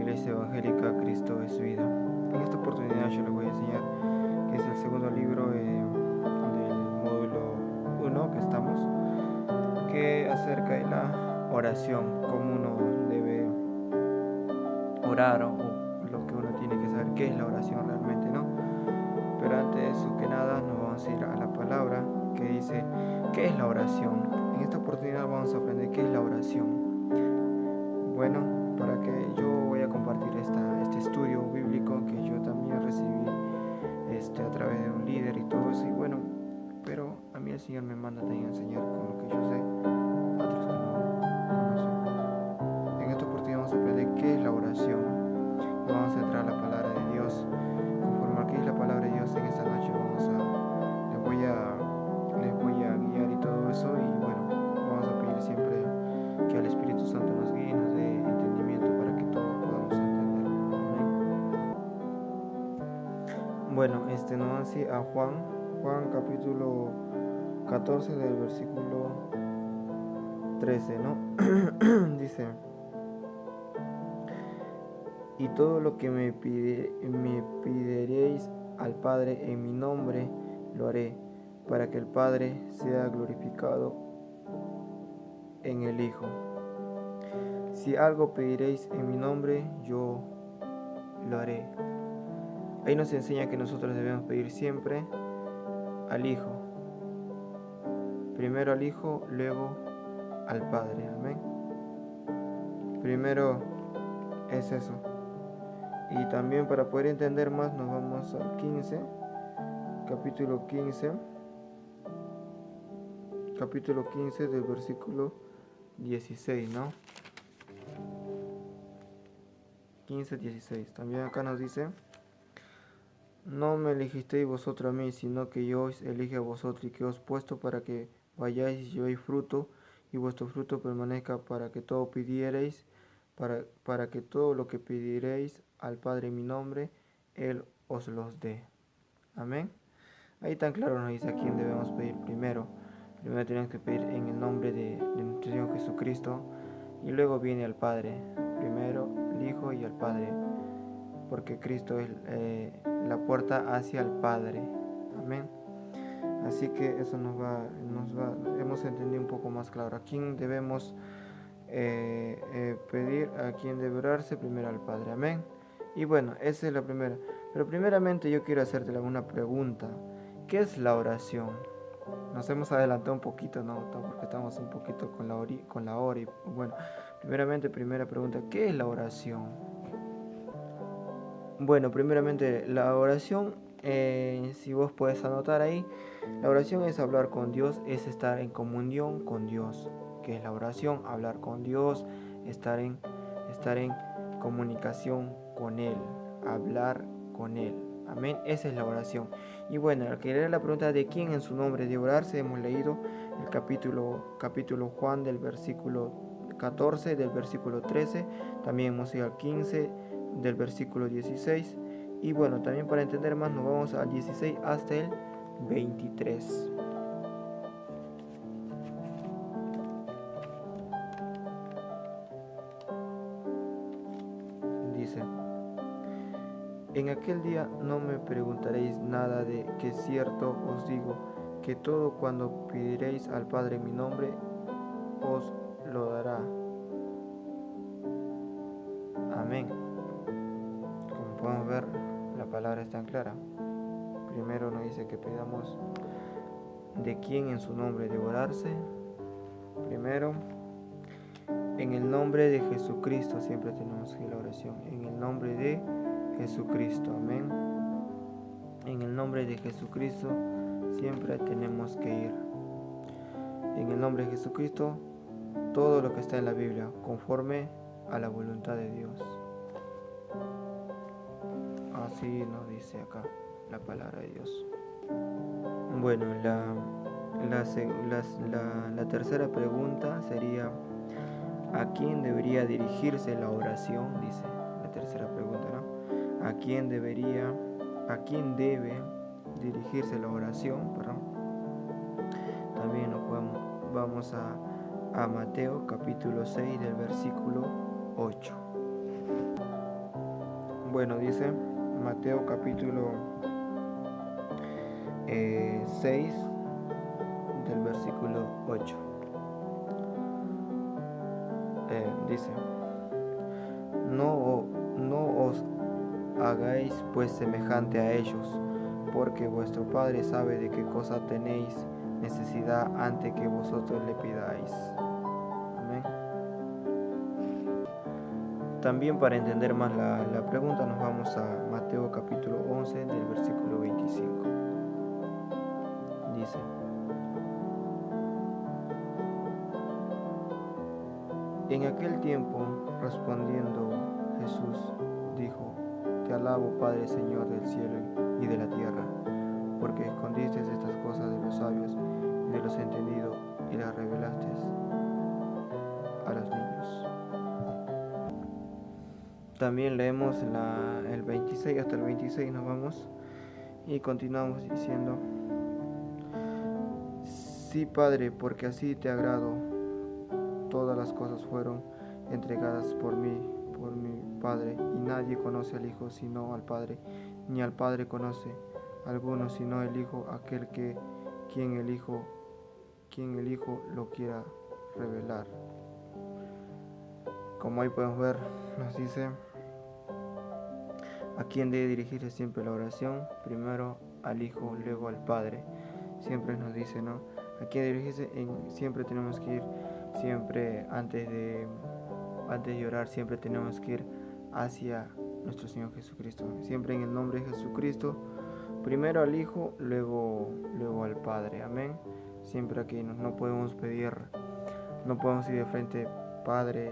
Iglesia Evangélica Cristo es Vida. En esta oportunidad yo les voy a enseñar que es el segundo libro del módulo 1 que estamos, que acerca de la oración, cómo uno debe orar o lo que uno tiene que saber qué es la oración realmente, ¿no? Pero antes de eso que nada nos vamos a ir a la palabra que dice ¿qué es la oración? En esta oportunidad vamos a aprender qué es la oración. Bueno, para que yo voy a compartir este estudio bíblico que yo también recibí a través de un líder y todo eso, y bueno, pero a mí el Señor me manda también a enseñar con lo que yo sé a otros que no conocen. En esta oportunidad vamos a aprender qué es la oración y vamos a entrar a la palabra de Dios. Conforme a qué es la palabra de Dios en esta noche les voy a guiar y todo eso, y bueno, vamos a pedir siempre que el Espíritu Santo nos guíe y nos dé entendimiento para que todos podamos entenderlo. Amén. Bueno, nos vamos a ir a Juan capítulo 14 del versículo 13, ¿no? Dice: y todo lo que me pediréis al Padre en mi nombre, lo haré, para que el Padre sea glorificado en el Hijo. Si algo pediréis en mi nombre, yo lo haré. Ahí nos enseña que nosotros debemos pedir siempre al Hijo. Primero al Hijo, luego al Padre. Amén. Primero es eso. Y también para poder entender más nos vamos al 15, capítulo 15 del versículo 16, ¿no? 15-16. También acá nos dice: no me elegisteis vosotros a mí, sino que yo os elige a vosotros, y que os he puesto para que vayáis y llevéis fruto, y vuestro fruto permanezca, para que todo pidiereis, para que todo lo que pidiereis al Padre en mi nombre, Él os los dé. Amén. Ahí tan claro nos dice a quién debemos pedir primero. Primero tenemos que pedir en el nombre de nuestro Señor Jesucristo, y luego viene al Padre. Primero el Hijo y el Padre, porque Cristo es la puerta hacia el Padre. Amén. Así que eso hemos entendido un poco más claro a quién debemos pedir, a quién debe orarse. Primero al Padre. Amén. Y bueno, esa es la primera. Pero primeramente yo quiero hacerte una pregunta. ¿Qué es la oración? Nos hemos adelantado un poquito, ¿no? Porque estamos un poquito con la hora. Y bueno, primeramente, primera pregunta: ¿qué es la oración? Bueno, primeramente la oración, si vos puedes anotar ahí, la oración es hablar con Dios, es estar en comunión con Dios. ¿Qué es la oración? Hablar con Dios, estar en comunicación con Él, hablar con Él. Amén, esa es la oración. Y bueno, al que leer la pregunta de quién en su nombre debe orarse, hemos leído el capítulo Juan del versículo 14, del versículo 13, también hemos ido al 15, del versículo 16, y bueno, también para entender más nos vamos al 16 hasta el 23. Dice: en aquel día no me preguntaréis nada, de que cierto os digo, que todo cuando pediréis al Padre en mi nombre, os lo dará. Amén. Como podemos ver, la palabra es tan clara. Primero nos dice que pidamos de quién en su nombre debe orarse. Primero, en el nombre de Jesucristo, siempre tenemos que ir a la oración. En el nombre de Jesucristo, amén. En el nombre de Jesucristo siempre tenemos que ir. En el nombre de Jesucristo, todo lo que está en la Biblia, conforme a la voluntad de Dios. Así nos dice acá la palabra de Dios. Bueno, la tercera pregunta sería: ¿a quién debería dirigirse la oración? Dice la tercera pregunta, ¿no? ¿A quién debe dirigirse la oración? También vamos a Mateo capítulo 6 del versículo 8. Bueno, dice Mateo capítulo 6 del versículo 8. Dice, no os hagáis pues semejante a ellos, porque vuestro Padre sabe de qué cosa tenéis necesidad antes que vosotros le pidáis. Amén. También para entender más la pregunta nos vamos a Mateo capítulo 11 del versículo 25. Dice, en aquel tiempo, respondiendo Jesús, dijo, te alabo, Padre, Señor del cielo y de la tierra, porque escondiste estas cosas de los sabios y de los entendidos y las revelaste a los niños. También leemos el 26 hasta el 26, nos vamos y continuamos diciendo, sí, Padre, porque así te agrado, todas las cosas fueron entregadas por mi Padre, y nadie conoce al Hijo sino al Padre, ni al Padre conoce alguno sino el Hijo, aquel que quien el Hijo lo quiera revelar. Como ahí podemos ver, nos dice a quién debe dirigirse siempre la oración, primero al Hijo, luego al Padre. Siempre nos dice, ¿no? A quién dirigirse, siempre tenemos que ir, siempre antes de orar, siempre tenemos que ir hacia nuestro Señor Jesucristo. Siempre en el nombre de Jesucristo, primero al Hijo, luego al Padre. Amén. Siempre aquí no podemos pedir, no podemos ir de frente Padre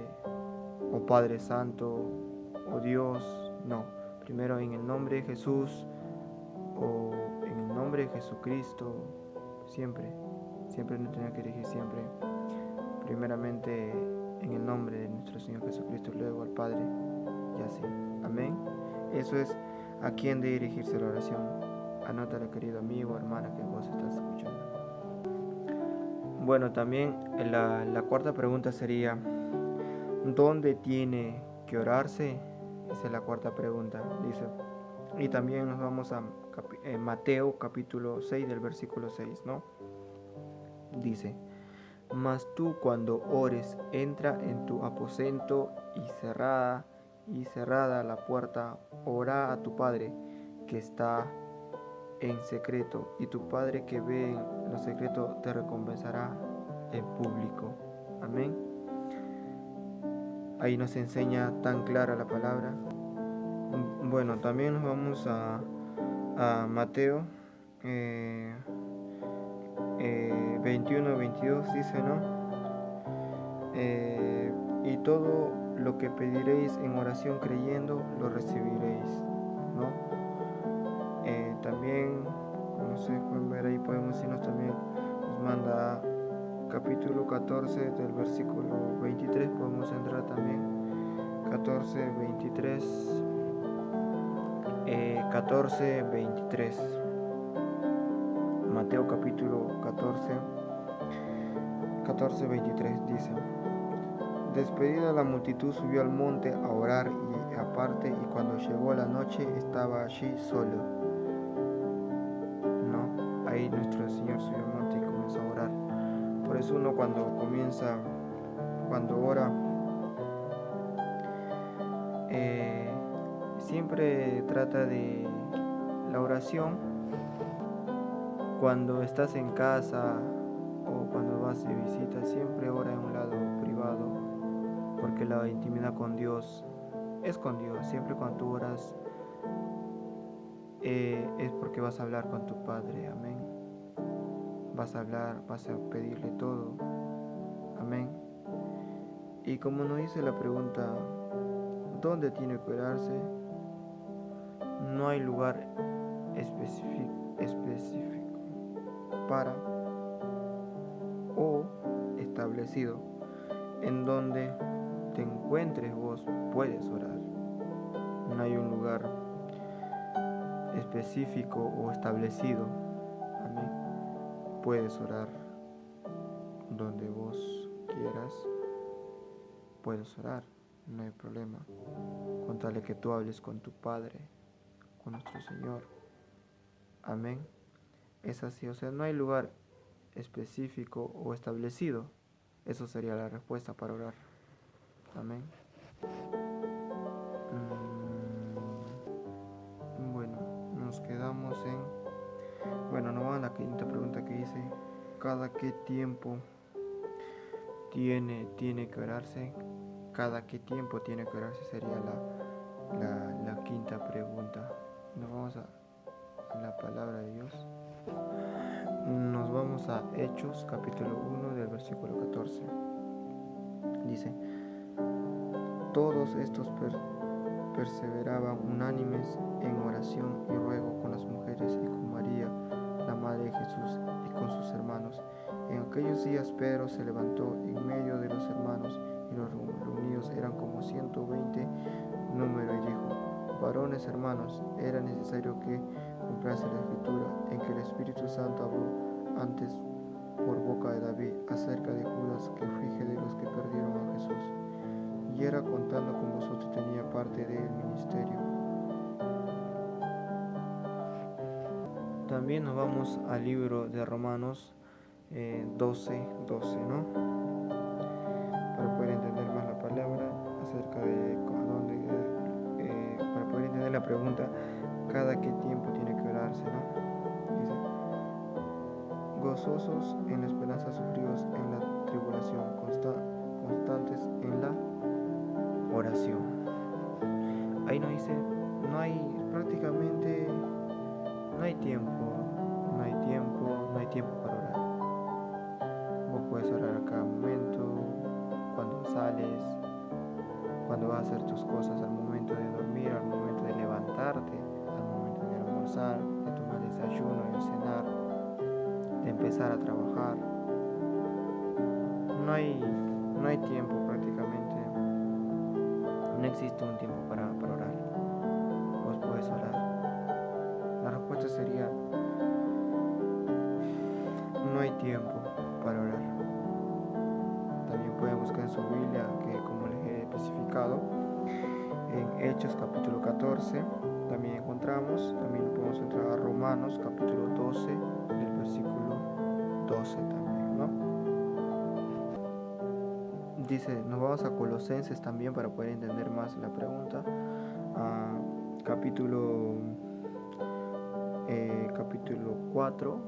o Padre Santo o Dios, no. Primero en el nombre de Jesús o en el nombre de Jesucristo, siempre nos tenemos que dirigir siempre primeramente en el nombre de nuestro Señor Jesucristo, luego al Padre y así. Amén. Eso es a quién de dirigirse la oración. Anótalo, querido amigo, hermana, que vos estás escuchando. Bueno, también la cuarta pregunta sería, ¿dónde tiene que orarse? Esa es la cuarta pregunta, dice. Y también nos vamos a Mateo capítulo 6 del versículo 6, ¿no? Dice, mas tú cuando ores, entra en tu aposento y cerrada la puerta, ora a tu Padre que está en secreto, y tu Padre que ve en lo secreto te recompensará en público. Amén. Ahí nos enseña tan clara la palabra. Bueno, también nos vamos a Mateo 21-22, dice, ¿no? Y todo lo que pediréis en oración creyendo, lo recibiréis, ¿no? También, como se pueden ver ahí, podemos irnos también, nos manda capítulo 14 del versículo 23, podemos entrar también, 14-23, 14-23, Mateo capítulo 14-23 dice, despedida la multitud subió al monte a orar y aparte, y cuando llegó la noche estaba allí solo. No, ahí nuestro Señor subió al monte y comenzó a orar. Por eso uno cuando ora, siempre trata de la oración. Cuando estás en casa o cuando vas de visita, siempre ora en un lado privado, porque la intimidad con Dios es con Dios. Siempre cuando tú oras es porque vas a hablar con tu Padre. Amén. Vas a hablar, vas a pedirle todo. Amén. Y como nos dice la pregunta, ¿dónde tiene que orarse? No hay lugar específico para o establecido en donde te encuentres vos puedes orar. No hay un lugar específico o establecido. Amén. Puedes orar donde vos quieras, puedes orar, no hay problema. con tal de que tú hables con tu Padre, con nuestro Señor. Amén. Es así, o sea, no hay lugar específico o establecido. Eso sería la respuesta para orar. Amén. Bueno, nos quedamos en... Bueno, nos va a la quinta pregunta que dice, ¿cada qué tiempo tiene que orarse? ¿Cada qué tiempo tiene que orarse? Sería la quinta pregunta. Nos vamos a la palabra de Dios. Nos vamos a Hechos, capítulo 1, del versículo 14. Dice, todos estos perseveraban unánimes en oración y ruego con las mujeres y con María, la madre de Jesús, y con sus hermanos. En aquellos días Pedro se levantó en medio de los hermanos, y los reunidos eran como 120 número, y dijo, varones hermanos, era necesario que cumpliese la escritura en que el Espíritu Santo habló antes por boca de David acerca de Judas, que fue de los que perdieron a Jesús, y era contando con vosotros tenía parte del ministerio. También nos vamos al libro de Romanos 12, ¿no? Para poder entender más la palabra acerca de para poder entender la pregunta, cada qué tiempo tiene que orarse, ¿no? Dice, gozosos en la esperanza, sufridos en la tribulación, constantes en la oración. Ahí nos dice, no hay prácticamente, no hay tiempo para orar. Vos puedes orar a cada momento, cuando sales, cuando vas a hacer tus cosas, al momento de dormir, al momento de levantarte, al momento de almorzar, de tomar desayuno, de cenar, de empezar a trabajar. No hay tiempo prácticamente. No existe un tiempo para orar. Vos podés orar. La respuesta sería, no hay tiempo para orar. También pueden buscar en su Biblia, que como les he especificado, en Hechos capítulo 14, también encontramos, también podemos entrar a Romanos capítulo 12, del versículo 12 también, ¿no? Dice, nos vamos a Colosenses también para poder entender más la pregunta. Capítulo 4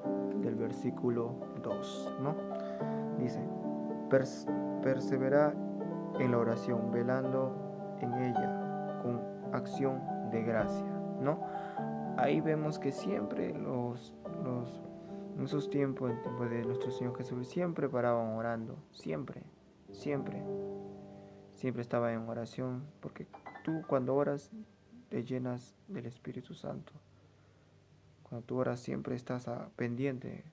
del versículo 2, ¿no? Dice, persevera en la oración, velando en ella con acción de gracia, ¿no? Ahí vemos que siempre en esos tiempos, en tiempos de nuestro Señor Jesús, siempre paraban orando, siempre estaba en oración, porque tú cuando oras te llenas del Espíritu Santo. Cuando tú oras siempre estás pendiente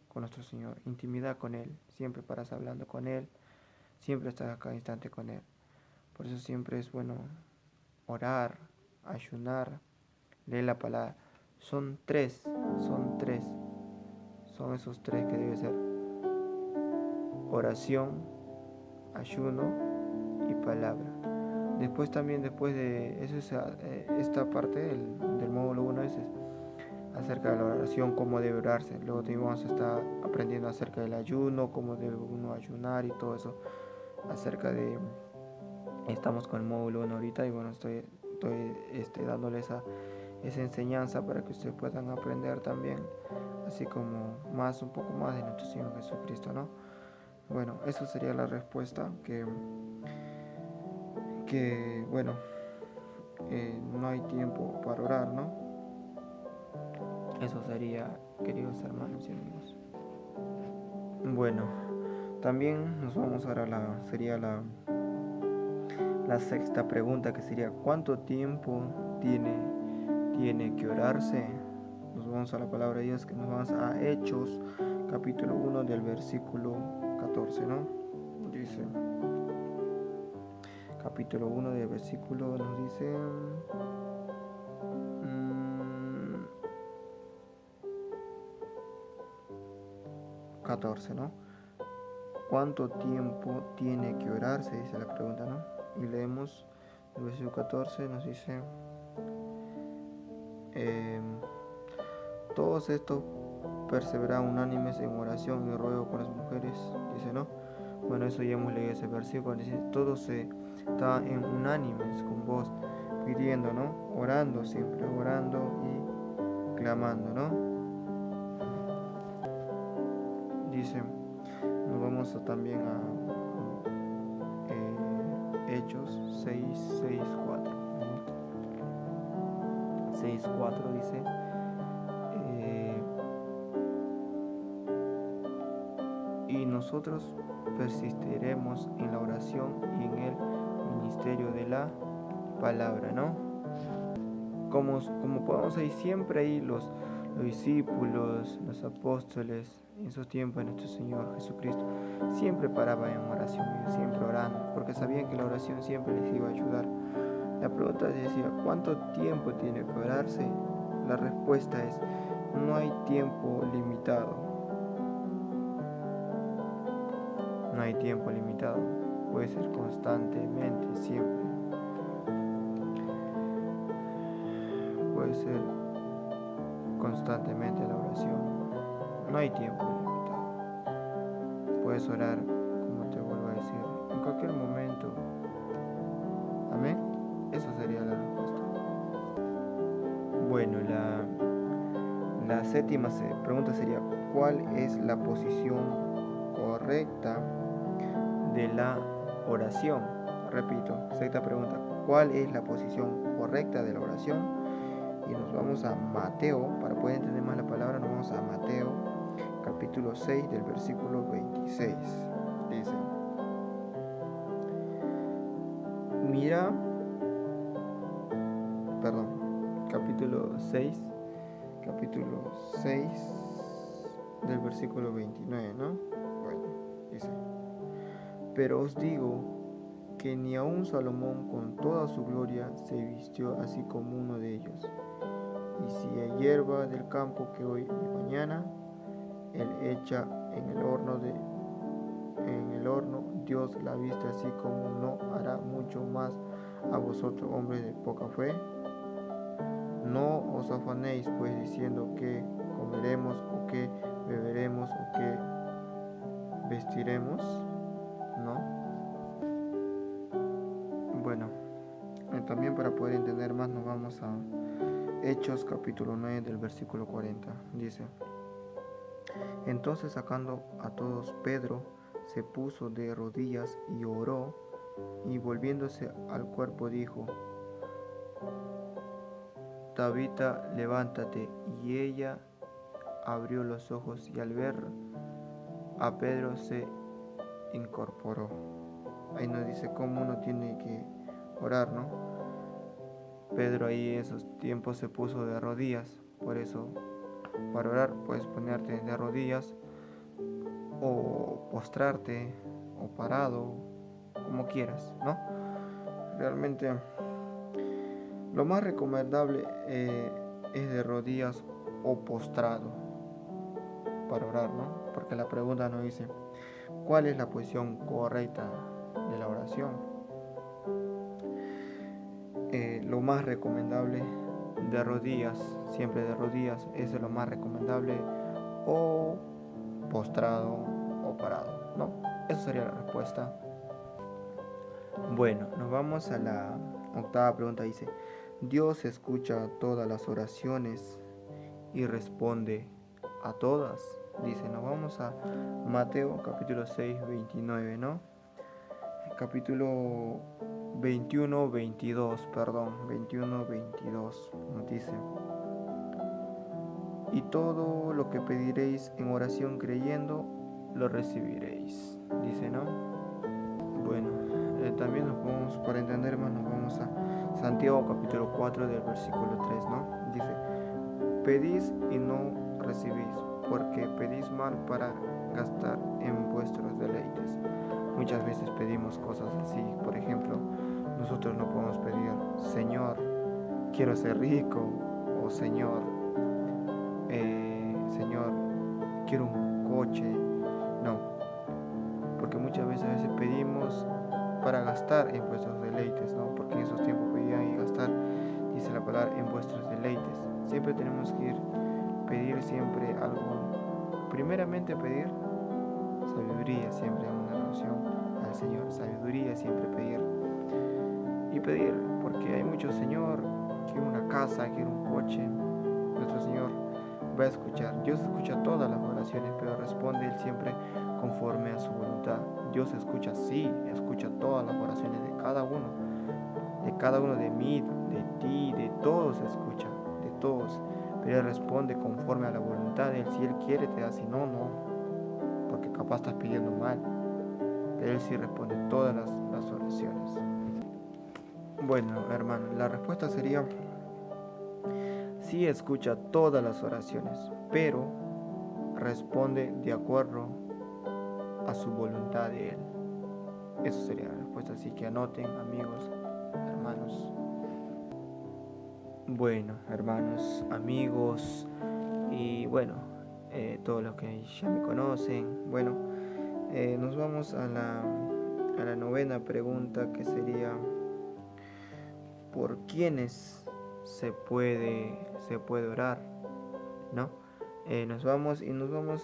con nuestro Señor, intimidad con Él, siempre paras hablando con Él, siempre estás a cada instante con Él. Por eso siempre es bueno orar, ayunar, leer la palabra. Son esos tres que debe ser: oración, ayuno y palabra. Después de eso, esta parte del módulo 1 es acerca de la oración, cómo debe orarse. Luego también vamos a estar aprendiendo acerca del ayuno, cómo debe uno ayunar y todo eso. Estamos con el módulo 1 ahorita, y bueno, estoy dándoles esa enseñanza para que ustedes puedan aprender también, así como un poco más de nuestro Señor Jesucristo, ¿no? Bueno, eso sería la respuesta, que bueno, no hay tiempo para orar, ¿no? Eso sería, queridos hermanos y amigos. Bueno, también nos vamos ahora sería la sexta pregunta, que sería, ¿cuánto tiempo tiene que orarse? Nos vamos a la palabra de Dios, que nos vamos a Hechos capítulo 1 del versículo 14, ¿no? Dice, capítulo 1 del versículo, nos dice 14, ¿no? ¿Cuánto tiempo tiene que orarse? Dice la pregunta, ¿no? Y leemos El versículo 14 nos dice, todos estos perseveran unánimes en oración y ruego con las mujeres, dice, ¿no? Bueno, eso ya hemos leído ese versículo, dice, todos se están en unánimes con vos, pidiendo, ¿no? Orando siempre, orando y clamando, ¿no? Dice, nos vamos también a Hechos 6:4. 6:4 dice, y nosotros persistiremos en la oración y en el ministerio de la palabra, ¿no? Como podemos ahí siempre ahí los discípulos, los apóstoles, en esos tiempos de nuestro Señor Jesucristo, siempre paraban en oración, siempre orando, porque sabían que la oración siempre les iba a ayudar. La pregunta decía, ¿cuánto tiempo tiene que orarse? La respuesta es, no hay tiempo limitado. No hay tiempo limitado, puede ser constantemente, siempre. Puede ser constantemente la oración. No hay tiempo limitado. Puedes orar, como te vuelvo a decir, en cualquier momento. Amén. Esa sería la respuesta. Bueno, la séptima pregunta sería, ¿cuál es la posición correcta de la oración? Repito, sexta pregunta, ¿cuál es la posición correcta de la oración? Y nos vamos a Mateo, para poder entender más la palabra, nos vamos a Mateo, capítulo 6, del versículo 26. Dice, capítulo 6, del versículo 29, ¿no? Bueno, dice, pero os digo que ni aun Salomón con toda su gloria se vistió así como uno de ellos. Y si hay hierba del campo que hoy y mañana él echa en el horno, Dios la viste así como no hará mucho más a vosotros, hombres de poca fe. No os afanéis pues diciendo que comeremos o que beberemos o que vestiremos, ¿no? Bueno, también para poder entender más nos vamos a Hechos capítulo 9 del versículo 40. Dice, entonces sacando a todos Pedro se puso de rodillas y oró, y volviéndose al cuerpo dijo, Tabita, levántate. Y ella abrió los ojos y al ver a Pedro se incorporó. Ahí nos dice cómo uno tiene que orar, ¿no? Pedro ahí en esos tiempos se puso de rodillas, por eso para orar puedes ponerte de rodillas o postrarte o parado, como quieras, ¿no? Realmente lo más recomendable es de rodillas o postrado para orar, ¿no? Porque la pregunta nos dice, ¿cuál es la posición correcta de la oración? Lo más recomendable de rodillas, siempre de rodillas, es lo más recomendable, o postrado o parado, ¿no? Esa sería la respuesta. Bueno, nos vamos a la octava pregunta. Dice, Dios escucha todas las oraciones y responde a todas. Dice, nos vamos a Mateo capítulo 6, 29, ¿no? Capítulo 21, 22, nos dice, y todo lo que pediréis en oración creyendo, lo recibiréis, dice, ¿no? Bueno, también nos vamos, para entender más, nos vamos a Santiago capítulo 4 del versículo 3, ¿no? Dice, pedís y no recibís, porque pedís mal para gastar en vuestros deleites. Muchas veces pedimos cosas así, por ejemplo, nosotros no podemos pedir, Señor, quiero ser rico, o Señor, quiero un coche. No, porque muchas veces pedimos para gastar en vuestros deleites, ¿no? Porque en esos tiempos pedían y gastar, dice la palabra, en vuestros deleites. Siempre tenemos que pedir siempre algo. Primeramente pedir sabiduría, siempre en una oración al Señor. Sabiduría siempre pedir. Y pedir, porque hay mucho Señor, quiere una casa, quiere un coche. Nuestro Señor va a escuchar. Dios escucha todas las oraciones, pero responde Él siempre conforme a su voluntad. Dios escucha, sí, escucha todas las oraciones de cada uno de mí, de ti, de todos escucha, de todos. Pero Él responde conforme a la voluntad de Él. Si Él quiere, te da, si no, no, porque capaz estás pidiendo mal. Pero Él sí responde todas las oraciones. Bueno, hermano, la respuesta sería: sí escucha todas las oraciones, pero responde de acuerdo a su voluntad de Él. Eso sería la respuesta, así que anoten, amigos, hermanos. Bueno, hermanos, amigos y bueno, todos los que ya me conocen. Bueno, nos vamos a la novena pregunta, que sería: ¿por quiénes se puede orar? ¿No? Nos vamos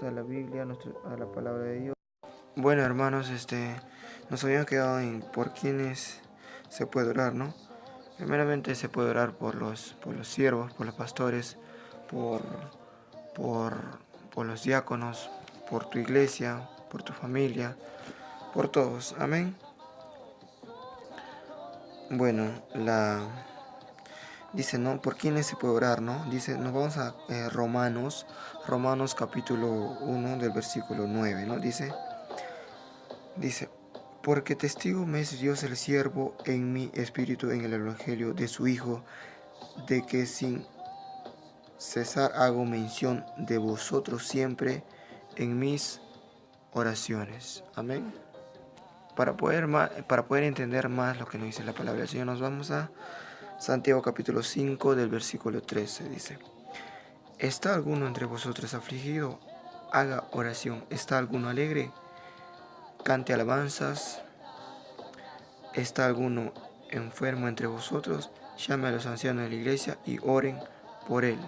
a la Biblia, a la palabra de Dios. Bueno, hermanos, nos habíamos quedado en por quiénes se puede orar, ¿no? Primeramente se puede orar por los siervos, por los pastores, por, por, por los diáconos, por tu iglesia, por tu familia, por todos. Amén. Bueno, dice, ¿no? ¿Por quiénes se puede orar, no? Dice, nos vamos a Romanos capítulo 1 del versículo 9, ¿no? Dice, porque testigo me es Dios el siervo en mi espíritu en el evangelio de su Hijo, de que sin cesar hago mención de vosotros siempre en mis oraciones. Amén. Para poder entender más lo que nos dice la palabra del Señor, nos vamos a Santiago capítulo 5 del versículo 13. Dice: ¿está alguno entre vosotros afligido? Haga oración. ¿Está alguno alegre? Cante alabanzas. ¿Está alguno enfermo entre vosotros? Llame a los ancianos de la iglesia y oren por él.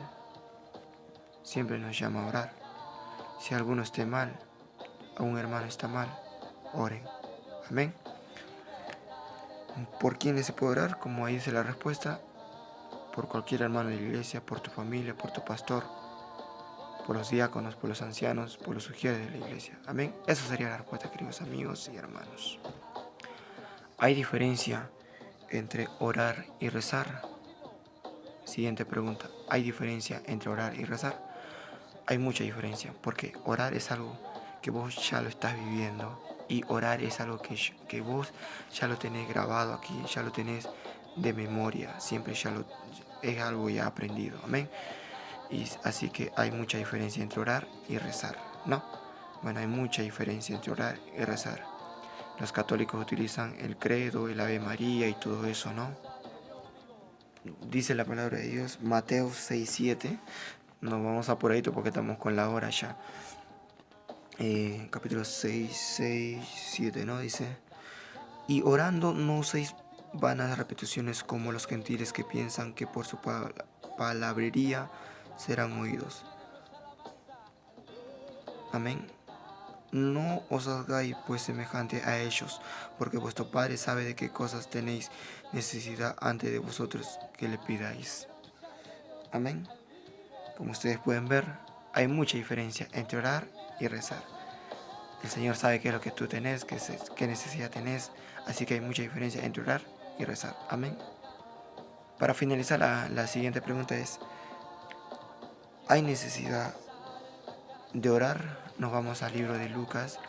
Siempre nos llama a orar. Si alguno esté mal, o un hermano está mal, oren. Amén. ¿Por quiénes se puede orar? Como ahí dice la respuesta: por cualquier hermano de la iglesia, por tu familia, por tu pastor, por los diáconos, por los ancianos, por los sugieres de la iglesia. Amén. Esa sería la respuesta, queridos amigos y hermanos. ¿Hay diferencia entre orar y rezar? Siguiente pregunta: ¿hay diferencia entre orar y rezar? Hay mucha diferencia, porque orar es algo que vos ya lo estás viviendo, y orar es algo que vos ya lo tenés grabado aquí, ya lo tenés de memoria, siempre es algo ya aprendido. Amén. Y así que hay mucha diferencia entre orar y rezar, ¿no? Bueno, hay mucha diferencia entre orar y rezar. Los católicos utilizan el credo, el Ave María y todo eso, ¿no? Dice la palabra de Dios, Mateo 6:7. Nos vamos a por ahí porque estamos con la hora ya. Capítulo 6:7, ¿no? Dice: y orando no uséis vanas repeticiones como los gentiles, que piensan que por su palabrería serán oídos. Amén. No os hagáis pues semejante a ellos, porque vuestro Padre sabe de qué cosas tenéis necesidad antes de vosotros que le pidáis. Amén. Como ustedes pueden ver, hay mucha diferencia entre orar y rezar. El Señor sabe qué es lo que tú tenés, qué necesidad tenés, así que hay mucha diferencia entre orar y rezar. Amén. Para finalizar, la siguiente pregunta es: ¿hay necesidad de orar? Nos vamos al libro de Lucas.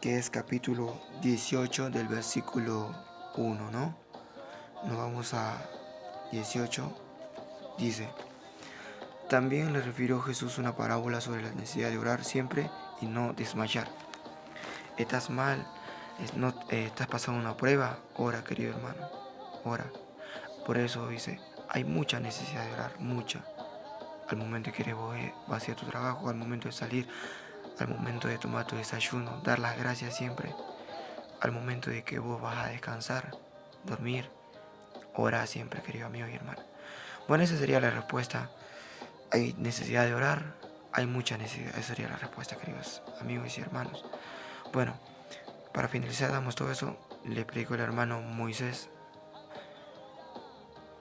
Que es capítulo 18 del versículo 1, ¿no? Nos vamos a 18. Dice: también le refirió Jesús una parábola sobre la necesidad de orar siempre y no desmayar. ¿Estás mal? ¿Estás pasando una prueba? Ora, querido hermano, ora. Por eso dice, hay mucha necesidad de orar, mucha. Al momento que vas a ir a tu trabajo, al momento de salir, al momento de tomar tu desayuno, dar las gracias siempre, al momento de que vos vas a descansar, dormir, orar siempre, querido amigo y hermano. Bueno, esa sería la respuesta. ¿Hay necesidad de orar? Hay mucha necesidad. Esa sería la respuesta, queridos amigos y hermanos. Bueno, para finalizar, damos todo eso. Le predicó el hermano Moisés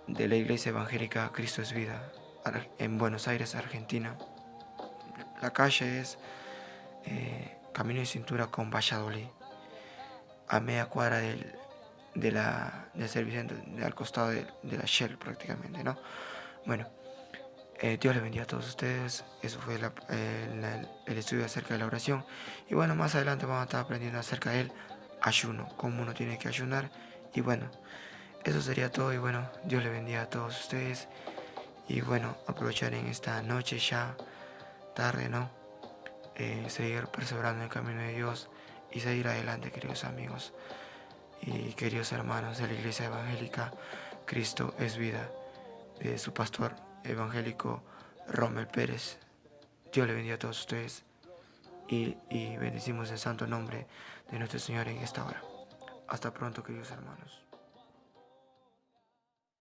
de la Iglesia Evangélica Cristo es Vida en Buenos Aires, Argentina. La calle es Camino de Cintura con Valladolid, a media cuadra del servicio, al costado de la Shell prácticamente, ¿no? Bueno, Dios les bendiga a todos ustedes. Eso fue el estudio acerca de la oración. Y bueno, más adelante vamos a estar aprendiendo acerca del ayuno, cómo uno tiene que ayunar. Y bueno, eso sería todo. Y bueno, Dios les bendiga a todos ustedes. Y bueno, aprovechar en esta noche ya tarde, ¿no? Seguir perseverando en el camino de Dios y seguir adelante, queridos amigos y queridos hermanos de la Iglesia Evangélica Cristo es Vida, de su pastor evangélico Rommel Pérez. Dios le bendiga a todos ustedes y bendecimos el santo nombre de nuestro Señor en esta hora. Hasta pronto, queridos hermanos.